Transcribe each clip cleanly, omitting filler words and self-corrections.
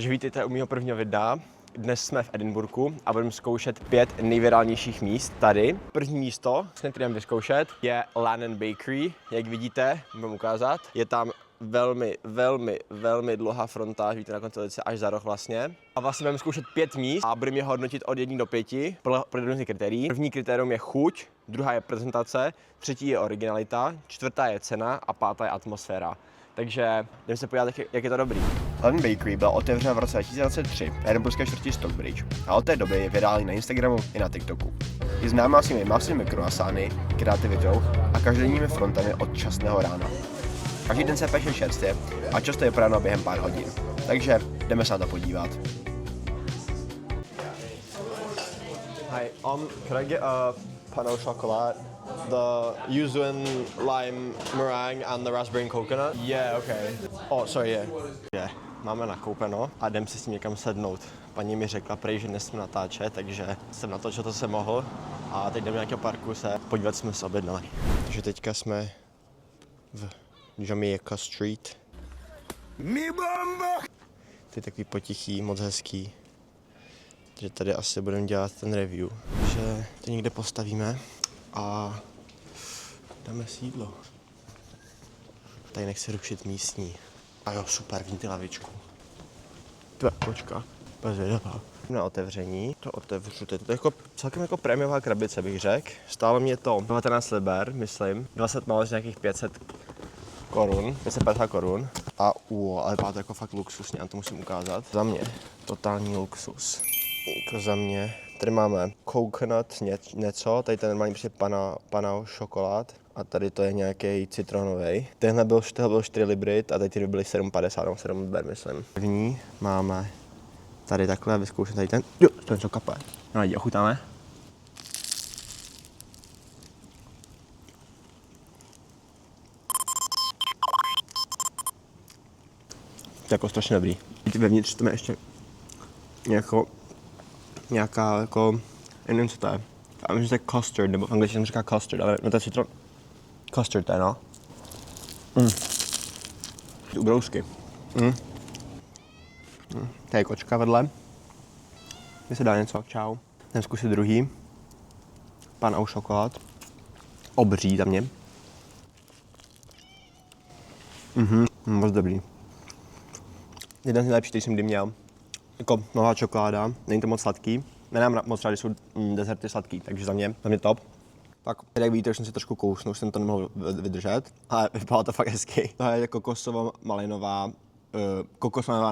Takže vítejte u mého prvního videa. Dnes jsme v Edinburghu a budeme zkoušet 5 nejvirálnějších míst tady. První místo, na kterém vyzkoušet, je Lannan Bakery. Jak vidíte, můžu ukázat. Je tam velmi dlouhá fronta, víte, na konci ulice až za roh vlastně. A vlastně budeme zkoušet 5 míst a budeme je hodnotit od 1 do 5 podle různých kritérií. První kritérium je chuť, druhá je prezentace, třetí je originalita, čtvrtá je cena a pátá je atmosféra. Takže jdeme se podívat, jak je to dobrý. Lannan Bakery byla otevřena v roce 2023 v edinburghské čtvrti Stockbridge a od té doby je virální na Instagramu i na TikToku. Je známá svými masnými croissány, kreativitou a každodenními frontami od časného rána. Každý den se peče čerstvě a často je podáno během pár hodin. Takže jdeme se na to podívat. Hi, can I get a pan au chocolat? The yuzu and lime meringue and the raspberry and coconut? Yeah, okay. Oh, sorry, yeah. Máme nakoupeno a jdem si s tím někam sednout. Paní mi řekla prej, že nesmím natáčet, takže jsem natočil, to jsem mohl. A teď jdeme do nějakého parku se podívat, jsme se objednali. Takže teďka jsme v Jamaica Street. Mi bomba! To je takový potichý, moc hezký. Takže tady asi budeme dělat ten review. Takže to někde postavíme a dáme si jídlo. Tady nechci rušit místní. A jo, super, vidím ty lavičku. To je kočka, bez vědavá. Na otevření, to otevřu, to je jako celkem jako prémiová krabice, bych řekl. Stálo mě to 19 liber, myslím, 20 málo z nějakých 500 korun, 550 korun. A ale vypadá to jako fakt luxusně, a to musím ukázat. Za mě, totální luxus. Jako za mě. Tady máme coconut něco, tady ten normální prostě pana šokolád. A tady to je nějaký citronový. Tenhle byl 4 libry a tady ty byly 7,50 nebo 7 liber, myslím. První máme tady takhle, vyzkouším tady ten. Jo, to něco kape. No, ochutnáme. To je jako strašně dobrý. Vevnitř to je ještě nějaká jako, nevím co to je. Já myslím, že to je custard, nebo v angličtině se říká custard, ale no to je citron. Custard to je, no. Ty ubrousky. Tady je kočka vedle. Mně se dá něco, čau. Jdem zkusit druhý. Pan au šokolád. Obří za mě. Moc dobrý. Jeden z nejlepších, který jsem kdy měl. Jako nová čokoláda, není to moc sladký. Nenám moc rád, když jsou dezerty sladký, takže za mě top. Tak, jak vidíte, už jsem si trošku kousnul, už jsem to nemohl vydržet, ale vypadalo to fakt hezky. Tohle je kokosovo-malinová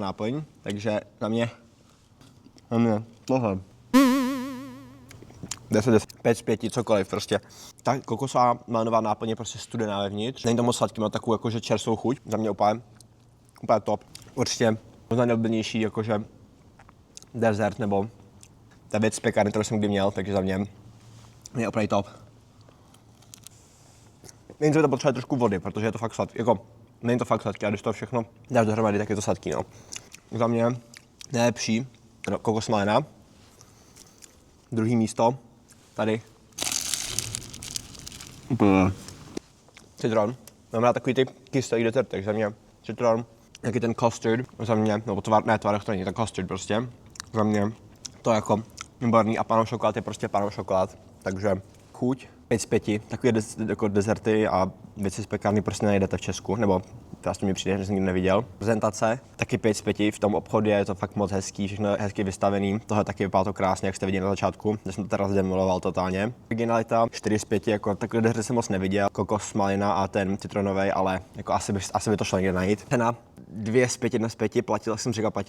náplň, takže za mě tohle. 10, 5 z 5, cokoliv prostě. Ta kokosová malinová náplň je prostě studená vevnitř. Není to moc sladký, má takovou jakože čerstvou chuť, za mě úplně top. Určitě možná nejoblíbenější jakože dezert nebo ta věc z pekárny, kterou jsem kdy měl, takže za mě je úplně top. Jen to potřebuje trošku vody, protože je to fakt sladký, jako není to fakt sladký, a když to všechno dáš dohromady, tak je to sladký, no. Za mě nejlepší kokos malina. Druhý místo, tady. Citron. Mám rád takový ty kyselý dezertek, za mě citron. Jaký ten custard, za mě, nebo tvar to není, ten custard prostě. Za mě to jako výborný a pan šokolád je prostě pan šokolád, takže chuť 5 z 5, takové jako dezerty a věci z pekárny prostě nejdete v Česku, nebo vlastně mi přijde, že jsem nikdy neviděl. Prezentace, taky 5 z 5, v tom obchodě je to fakt moc hezký, všechno je hezky vystavený, tohle taky vypadá to krásně, jak jste viděli na začátku, že jsem to teda zdemoloval totálně. Originalita 4 z 5, jako takové dezerty jsem moc neviděl, kokos, malina a ten citronový, ale jako asi by to šlo někde najít. Cena 2 z 5, 1 z 5, platil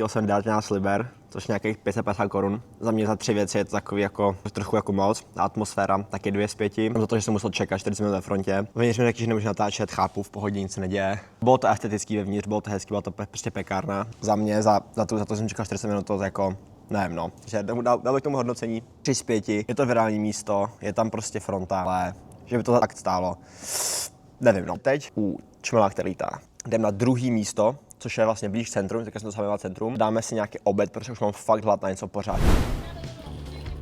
jsem 19 liber, což nějakých 550 korun. Za mě za 3 věci je to takový jako trochu jako moc. A atmosféra taky 2 z 5. Za to, že jsem musel čekat 40 minut ve frontě. Vnitř mi taky, že nemůžu natáčet, chápu, v pohodě nic se neděje. Bylo to estetický vevnitř, bylo to hezký, byla to prostě pekárna. Za mě, za to jsem čekal 40 minut, to jako nevím, no. Takže dal bych tomu hodnocení 3 z 5. Je to virální místo, je tam prostě fronta, ale že by to tak stálo. Nevím, no. Teď čmela, který lítá. Jdem na druhý místo, což je vlastně blíž centrum, tak jsem to zaujímal centrum. Dáme si nějaký oběd, protože už mám fakt hlad na něco pořád.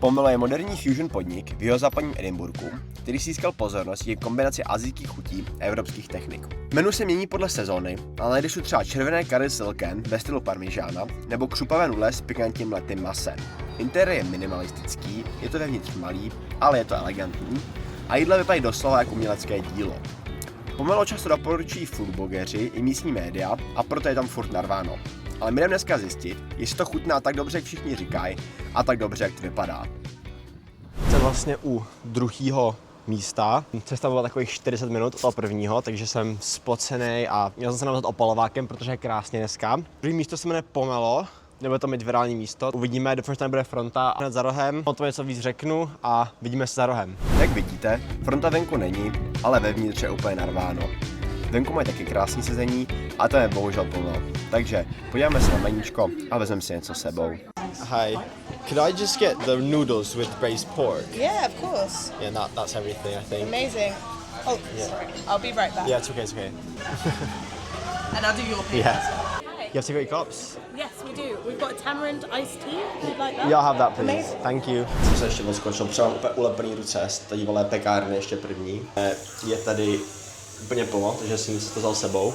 Pomelo je moderní fusion podnik v jihozápadním Edinburghu, který si získal pozornost díky kombinaci asijských chutí a evropských technik. Menu se mění podle sezóny, ale najdeš tu třeba červené curry silken ve stylu parmižána nebo křupavé nudle s pikantním letým masem. Interiér je minimalistický, je to vevnitř malý, ale je to elegantní a jídla vypadají doslova jako umělecké dílo. Pomelo často doporučují foodblogeři i místní média a proto je tam furt narváno. Ale my jdeme dneska zjistit, jestli to chutná tak dobře, jak všichni říkají, a tak dobře, jak to vypadá. Jsem vlastně u druhého místa. Cesta byla takových 40 minut od toho prvního, takže jsem spocený a měl jsem se namazat opalovákem, protože je krásně dneska. Druhé místo se jmenuje Pomelo, nebude to mít virální místo. Uvidíme, doufám, že tam bude fronta hned za rohem. O tom něco víc řeknu a vidíme se za rohem. Jak vidíte, fronta venku není, ale vevnitř je úplně narváno. Venku mají taky krásné sezení a to je bohužel plno. Takže podíváme se na meníčko a vezmeme si něco s sebou. Hi, could I just get the noodles with braised pork? Yeah, of course. Yeah, that's everything, I think. Amazing. Oh, Yeah. sorry. I'll be right back. Yeah, it's okay. And I'll do your payment. Yeah. You have to go cups? Yes, we do. We've got a tamarind iced tea. Would you like that? Yeah, I'll have that, please. Amazing. Thank you. Jsem se ještě odskočil, třeba úplně ulepený ruce, tady vole pekárny ještě první. Je tady úplně plno, takže jsem si to vzal sebou.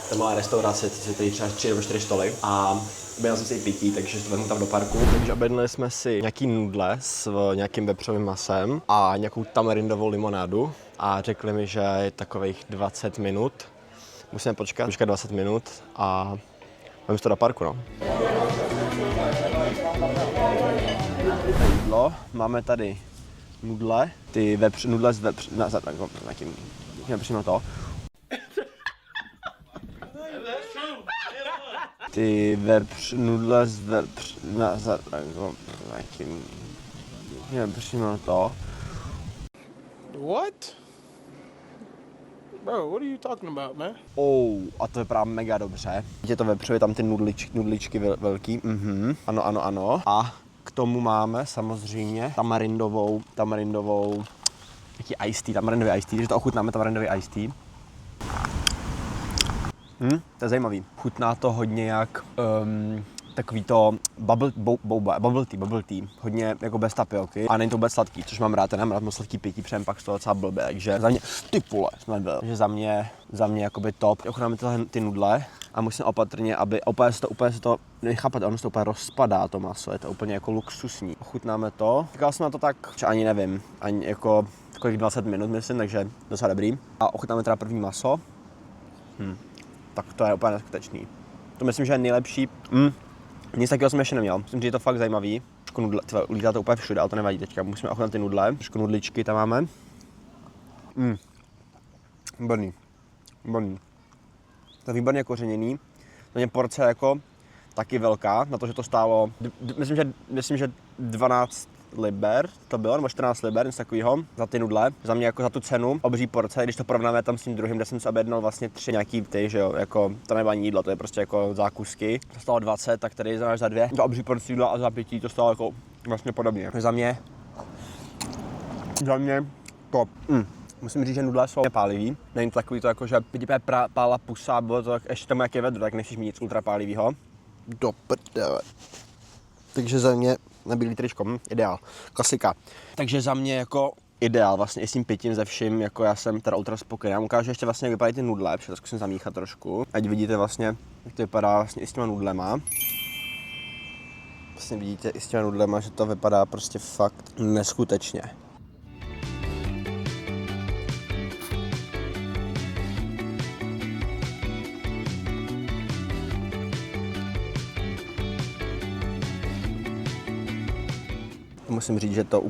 To je malá restaurace, tady třeba 3 nebo 4 stoly a objednal jsem si i pití, takže to vezmu tam do parku. Takže objednali jsme si nějaký nudle s nějakým vepřovým masem a nějakou tamarindovou limonádu a řekli mi, že je takových 20 minut. Musíme počkat 20 minut a vezmu to do parku, no. Jídlo, máme tady nudle, ty nudle z vepř, přímo to. Ty nudle z vepř, přímo to. What? Bro, what are you talking about, man? A to vypadá mega dobře. Je to vepřově, tam ty nudličky velký, ano. A k tomu máme samozřejmě tamarindovou, jaký iced tea, tamarindový iced tea, takže to ochutnáme tamarindový iced tea. To je zajímavý. Chutná to hodně jak takový to bubble tea, hodně jako bez tapioky a není to vůbec sladký, což mám rád, nemám rád moc sladký pití, protože pak z toho docela blbě, takže za mě, ty vole, jsme byl, takže za mě jakoby top. Ochutnáme ty nudle a musím opatrně, aby úplně se to nechápat, ono se to úplně rozpadá to maso, je to úplně jako luxusní. Ochutnáme to, říkal jsem na to tak, že ani nevím, ani jako kolik 20 minut myslím, takže docela dobrý. A ochutnáme teda první maso, tak to je úplně neskutečný. To myslím, že je nejlepší. Nic takového jsem ještě neměl. Myslím, že je to fakt zajímavý. Nudle, lítá to úplně všude, ale to nevadí teďka. Musíme ochutnat ty nudle. Trošku nudličky tam máme. Výborný. To je výborně kořeněný. To je porce jako taky velká, na to, že to stálo, myslím, že 12 liber to bylo, nebo 14 liber, něco takového, za ty nudle. Za mě jako za tu cenu, obří porce, když to porovnáme tam s tím druhým, kde jsem si objednal vlastně 3 nějaký ty, že jo, jako to nebylo ani jídlo, to je prostě jako zákusky. To stálo 20, tak tady za 2. Za obří porci jídla a za pití to stálo jako vlastně podobně. Za mě top. Musím říct, že nudle jsou pálivý. Není to takový to jako, že vidíte pála pusa, bylo to ještě tam jak je vedro, tak nechceš mít nic ultra pálivýho. Do prdele. Takže za mě nebylý tričko, ideál, klasika. Takže za mě jako ideál, vlastně i s tím pitím ze vším, jako já jsem teda ultra spokojený. Já mu ukážu ještě vlastně, jak vypadají ty nudle, protože to zkusím zamíchat trošku. Ať vidíte vlastně, jak to vypadá vlastně i s těma nudlema. Vlastně vidíte i s těma nudlema, že to vypadá prostě fakt neskutečně. Musím říct, že to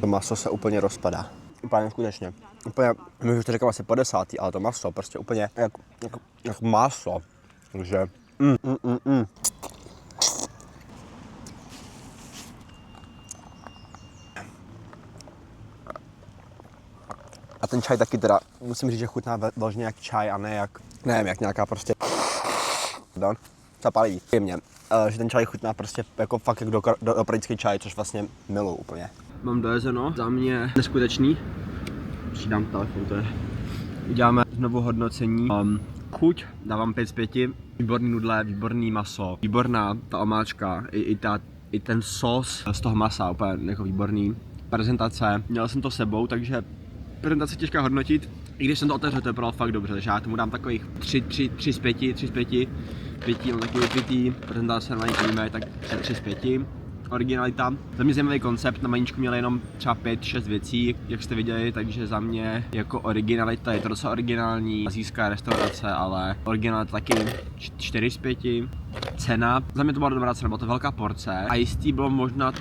maso se úplně rozpadá. Úplně skutečně. Úplně, my už to říkám asi 50, ale to maso prostě úplně jak maso. Takže A ten čaj taky teda, musím říct, že chutná vložně jak čaj a ne jak, nevím, jak nějaká prostě zapálivý. Jemně. Že ten čaj chutná prostě jako fakt jak dopravdický čaj, což vlastně miluji úplně. Mám dojezeno, za mě neskutečný. Přidám telefon, to je. Uděláme znovu hodnocení. Chuť, dávám 5 z 5. Výborný nudle, výborný maso, výborná ta omáčka, i I ten sos z toho masa, úplně jako výborný. Prezentace, měl jsem to sebou, takže prezentace těžká hodnotit. I když jsem to otevřel, to vypadalo fakt dobře, takže já tomu dám takových 3 z 5, pětí, on taky vypitý, prezentace normálně víme, tak 3 z 5. Originalita. Za mě zajímavý koncept, na maníčku měl jenom třeba 5-6 věcí, jak jste viděli, takže za mě jako originalita je to docela originální, asijská restaurace, ale originalita taky 4 z 5. Cena, za mě to byla dobrá cena, byla to velká porce. Iced tea bylo možná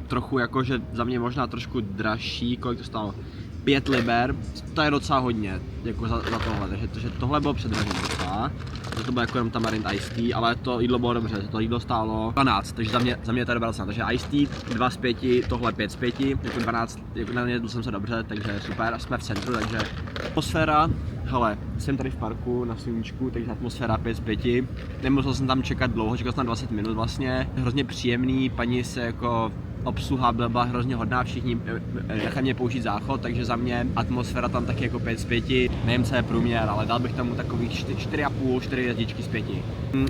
trochu jakože za mě možná trošku dražší, kolik to stálo? 5 liber, to je docela hodně, jako za tohle, takže tohle bylo předražené docela. To bylo jako jenom tamarind iced tea, ale to jídlo bylo dobře, to jídlo stálo 12, takže za mě to je dobrá cena. Takže iced tea 2 z 5, tohle 5 z 5, jako 12, jako na jedl jsem se dobře, takže super, jsme v centru, takže atmosféra, hele, jsem tady v parku na sluníčku, takže atmosféra 5 z 5, nemusel jsem tam čekat dlouho, čekal jsem tam 20 minut vlastně, hrozně příjemný, paní se jako obsluha byla hrozně hodná, všichni nechali mě použít záchod, takže za mě atmosféra tam taky jako 5 z 5. Nevím, co je průměr, ale dal bych tomu takových 4,5 hvězdičky z 5.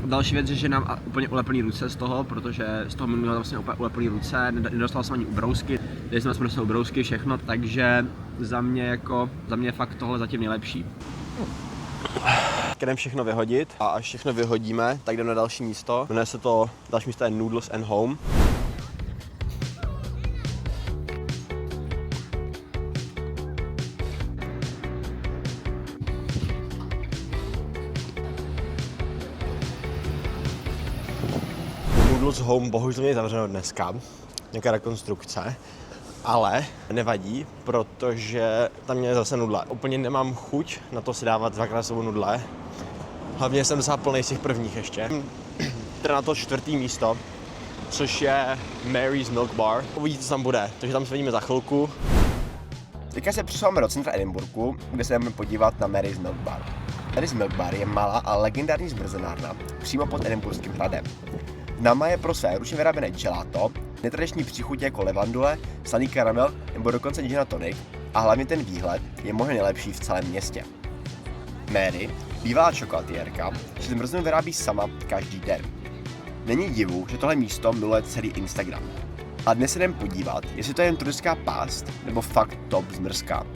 Další věc je, že nám úplně uleplný ruce z toho, protože z toho minulého vlastně úplně uleplný ruce, nedostal jsem ani ubrousky, dali jsme dostal ubrousky, všechno, takže za mě je fakt tohle zatím nejlepší. Jdeme všechno vyhodit a až všechno vyhodíme, tak jdeme na další místo. Jmenuje se to, další místo je Noodles and Home. Noodles Home bohužel je zavřeno dneska, nějaká rekonstrukce, ale nevadí, protože tam měli zase nudle. Úplně nemám chuť na to si dávat dvakrát sebou nudle, hlavně jsem docela plnej z těch prvních ještě. Teda na to 4. místo, což je Mary's Milk Bar. Uvidíte, co tam bude, takže tam se vidíme za chvilku. Teďka se přesouváme do centra Edinburghu, kde se jdeme podívat na Mary's Milk Bar. Mary's Milk Bar je malá a legendární zmrzenárna přímo pod Edinburghským hradem. Známá je pro své ručně vyráběné gelato, netradiční příchutě jako levandule, slaný karamel nebo dokonce gin tonic a hlavně ten výhled je možná nejlepší v celém městě. Mary, bývalá čokoladérka, si zmrzlinu vyrábí sama každý den. Není divu, že tohle místo miluje celý Instagram. A dnes se jdeme podívat, jestli to je jen turistická pást nebo fakt top zmrzka.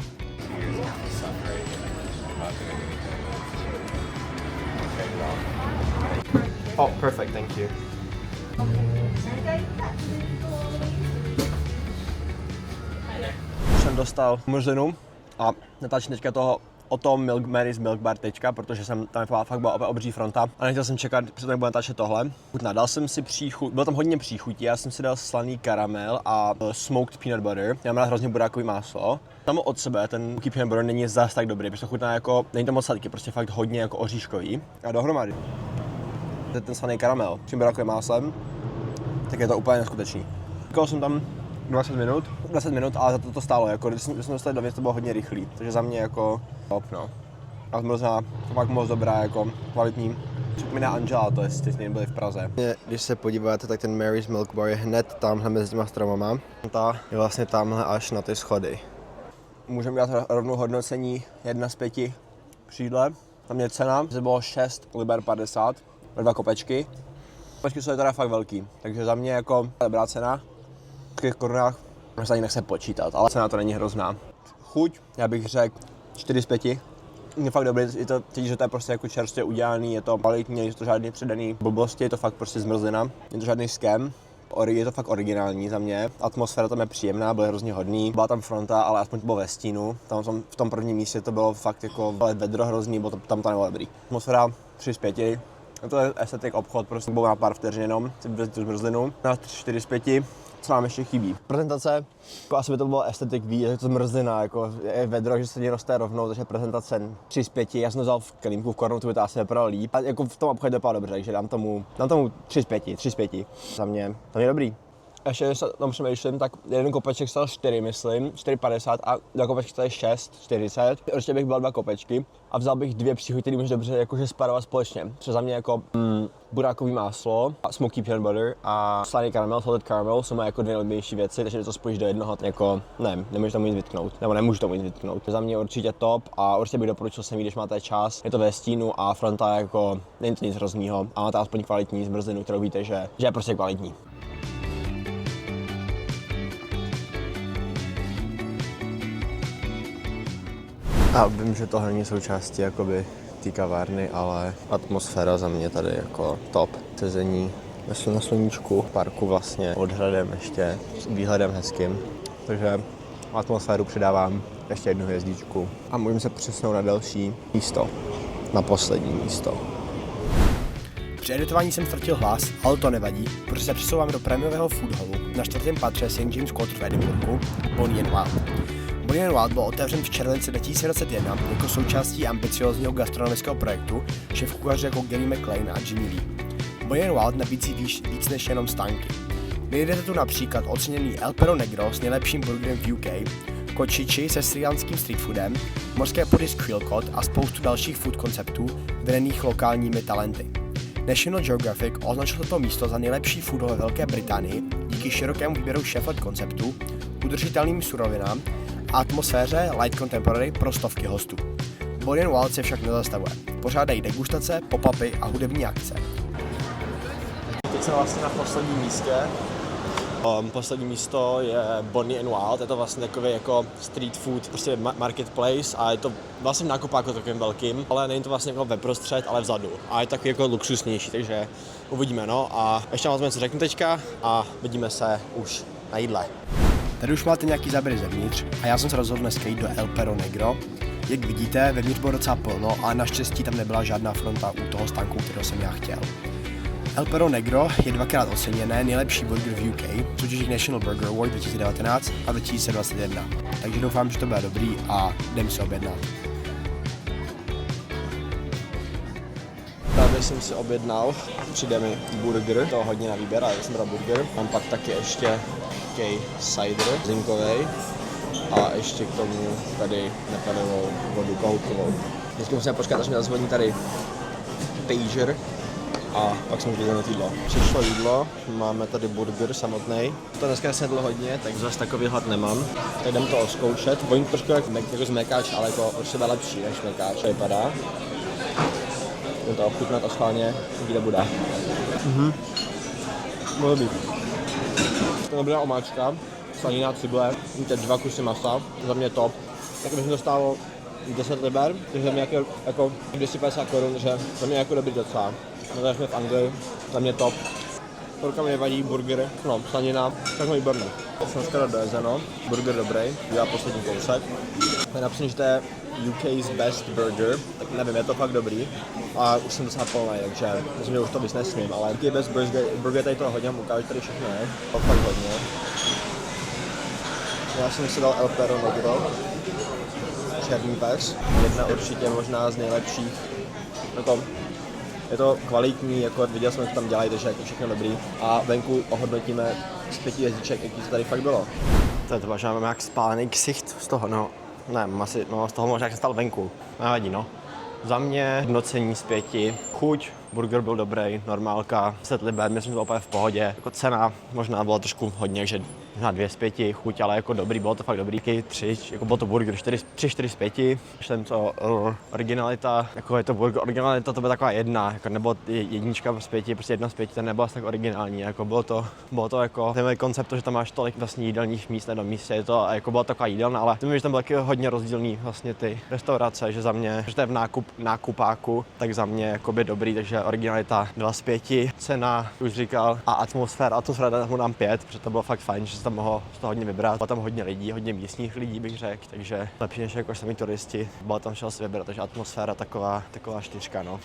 Oh, perfect, thank you. Jsem dostal mrzlinu a natáčím teďka toho o tom Mary's Milk Bar teďka, protože jsem tam fakt byla obří fronta a nechtěl jsem čekat, protože tam bude natáčet tohle. Dal jsem si bylo tam hodně příchutí, já jsem si dal slaný karamel a smoked peanut butter. Já mám rád hrozně burákový máslo. Tam od sebe ten peanut butter není zas tak dobrý, protože to chutná jako, není to moc sladký, prostě fakt hodně jako oříškový. A dohromady ten slaný karamel s tím burákovým máslem, tak je to úplně neskutečný. Čekal jsem tam 20 minut, ale za to stálo, jako když jsme dostali dovnitř, to bylo hodně rychlý, takže za mě jako top, no. A zmrzná, fakt moc dobrá, jako kvalitní. Připomíná Angela, to jestli jste byli v Praze. Když se podíváte, tak ten Mary's Milk Bar je hned tamhle mezi těma stromama. Ta je vlastně tamhle až na ty schody. Můžeme dát rovnou hodnocení 1 z 5 při jídle. Tam je cena, že bylo 6 liber 50, 2 kopečky. Kopečky jsou teda fakt velký, takže za mě jako dobrá cena. V těch korunách se ani nechce počítat, ale cena to není hrozná. Chuť, já bych řekl 4 z 5. Je fakt dobrý, je to, cítíš, že to je prostě jako čerstvě udělaný, je to kvalitní, je to žádný přidaný blbosti, je to fakt prostě zmrzlina, je to žádný scam. Je to fakt originální za mě, atmosféra tam je příjemná, byl hrozně hodný, byla tam fronta, ale aspoň to bylo ve stínu, tam v tom prvním místě to bylo fakt jako vedro hrozný, bylo tam to nebylo dobrý. Atmosféra 3 z 5, to je estetik obchod, prostě bylo na pár vteřin jenom, si vyvezit tu zmrzlinu, na 4 z 5. Co nám ještě chybí? Prezentace, jako asi by to bylo estetik ví, je to zmrzlina, jako je vedro, že se ní roste rovnou, takže prezentace 3 z 5, já jsem to vzal v kelímku v kornu, to by to asi vypadalo líp. A jako v tom obchodě dopadlo dobře, takže dám tomu 3 z 5. Za mě dobrý. Ještě se tam přemýšlím, tak jeden kopeček stál 4, myslím, 4,50 a 2 kopečky stály 6,40. Určitě bych bral 2 kopečky a vzal bych 2 příchuty, které můžeš dobře jakože spárovat společně. Třeba za mě jako burákový máslo, smoky peanut butter a slaný karamel, salted caramel jsou moje jako 2 nejlepší věci, takže to spojíš do jednoho, jako nemůžu tomu nic vytknout, nebo nemůžu tomu nic vytknout. Za mě určitě top a určitě bych doporučil sem, když máte čas. Je to ve stínu a fronta jako není to nic hroznýho a máte aspoň kvalitní zmrzlinu, kterou víte, že je prostě kvalitní. A vím, že tohle není součástí jakoby té kavárny, ale atmosféra za mě tady jako top. Sezení na sluníčku, v parku vlastně, odhradem ještě, s výhledem hezkým. Takže atmosféru přidávám ještě 1 hvězdičku a můžeme se přesunout na další místo, na poslední místo. Při editování jsem ztratil hlas, ale to nevadí, protože se přesouvám do prémiového food hallu na 4. patře St. James Quarter v Edinburghu, Bonnie & Wild. Bonnie & Wild byl otevřen v červenci 2021 jako součástí ambiciózního gastronomického projektu šéfkuchařů jako Gary McLean a Jimmy Lee. Bonnie & Wild nabízí víc než jenom stánky. Najdete tu například oceněný El Perro Negro s nejlepším burgerem v UK, kočiči se srílanským street foodem, morské pody z Quilcot a spoustu dalších food konceptů vedených lokálními talenty. National Geographic označil toto místo za nejlepší food hall ve Velké Británii díky širokému výběru chef-led konceptů, udržitelným surovinám a atmosféře light contemporary pro stovky hostů. Bonnie & Wild se však nezastavuje. Pořádají degustace, pop-upy a hudební akce. Teď jsem vlastně na posledním místě. Poslední místo je Bonnie & Wild, je to vlastně takový jako street food, prostě marketplace a je to vlastně v nákupáku takovým velkým, ale není to vlastně jako veprostřed, ale vzadu a je takový jako luxusnější, takže uvidíme no a ještě vám co řeknu teďka a vidíme se už na jídle. Tady už máte nějaký záběry zevnitř a já jsem se rozhodl dneska jít do El Perro Negro. Jak vidíte, vevnitř bylo docela plno a naštěstí tam nebyla žádná fronta u toho stánku, kterého jsem já chtěl. El Perro Negro je 2krát oceněné nejlepší burger v UK, soutěží National Burger Award 2019 a 2021. Takže doufám, že to bude dobrý a jdem se objednat. Právě jsem si objednal, přijde mi burger, to hodně na výběr, ale jsem bral burger. Mám pak taky ještě takový cider zinkovej a ještě k tomu tady nepadovou vodu kohoutkovou. Vždycky musíme počkat, až mi zazvoní tady pager a pak jsme už na jídlo. Přišlo jídlo, máme tady burger samotný. To dneska nesnědlo hodně, tak zase takový hlad nemám. Tak jdem to oskoušet. Voní trošku jako zmekáč, ale jako určitě lepší než zmekáč. To vypadá. Jdem to ochutnat a schválně, kde bude. Může být. To dobrá omáčka, slanina, cible, víte 2 kusy masa, za mě top. Tak bych to stálo 10 liber, takže za mě jako 250 korun, že za mě jako dobrý docela. No tady jsme v Anglii, za mě top. Porka mi nevadí, burger, no slanina, tak mám výborný. Jsem skoro dojezeno, burger dobrý, dělá poslední kousek. To je napsané, že to je UK's best burger, tak nevím, je to fakt dobrý. A už jsem docela plný, takže myslím, že už to víc nesmím, ale UK's best burger tady to hodně, ukážu tady všechno je, to fakt hodně. Já jsem si dal El Perro Negro, černý pes, jedna určitě možná z nejlepších. Je to kvalitní, jako viděl jsem, co tam dělají, takže jako všechno dobrý. A venku ohodnotíme z 5 hvězdiček, jaký to tady fakt bylo. To je to, že mám jak spálený ksicht z toho, no. Ne, asi, no z toho možná, jak jsem stál venku. Nevadí, no. Za mě hodnocení z 5. Chuť, burger byl dobrý, normálka, 10 liber, myslím, že to bylo úplně v pohodě. Jako cena možná byla trošku hodně, že možná 2 z 5, chuť, ale jako dobrý, bylo to fakt dobrý. 3, jako byl to burger 4 z 5. Ještě to originalita, jako je to burger, originalita to byla taková 1, jako nebylo 1 z 5, prostě 1 z 5, ten nebyl asi tak originální, jako bylo to jako ten koncept, že tam máš tolik vlastně jídelních míst na místě, je to jako byla taková jídelna, ale tím, že tam byly hodně rozdílný vlastně ty restaurace, že za mě, že to je v nákupáku, tak za mě jakoby dobrý, takže originalita 2 z 5, cena, už říkal, a atmosféra mu dám 5, protože to bylo fakt fajn, že se tam mohlo z toho hodně vybrat. Bylo tam hodně lidí, hodně místních lidí bych řekl, takže lepší než jako sami turisti. Bylo tam šel si vybrat, takže atmosféra taková 4, no.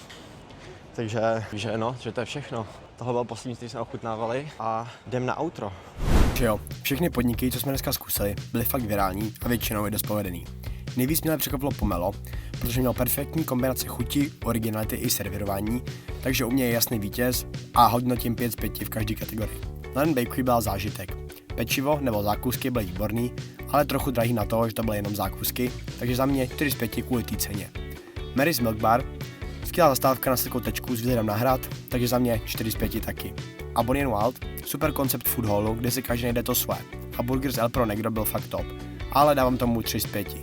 Takže no, že to je všechno. Tohle byl poslední, který jsme ochutnávali a jdem na outro. Že jo, všechny podniky, co jsme dneska zkusili, byly fakt virální a většinou je dost povedený. Nejvíc mě překvapilo Pomelo, protože měl perfektní kombinaci chuti, originality i servírování, takže u mě je jasný vítěz a hodnotím 5 z 5 v každé kategorii. London Bakery byla zážitek. Pečivo nebo zákusky byly výborný, ale trochu drahý na to, že to byly jenom zákusky, takže za mě 4 z 5 kvůli té ceně. Mary's Milk Bar, skvělá zastávka na slikou tečku s výhledem na hrad, takže za mě 4 z 5 taky. A Bonnie & Wild, super koncept food hallu, kde si každý najde to své. A burger z El Pro Negro byl fakt top, ale dávám tomu 3 z 5.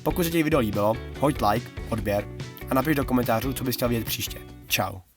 Pokud se ti video líbilo, hoď like, odběr a napiš do komentářů, co bys chtěl vidět příště. Čau.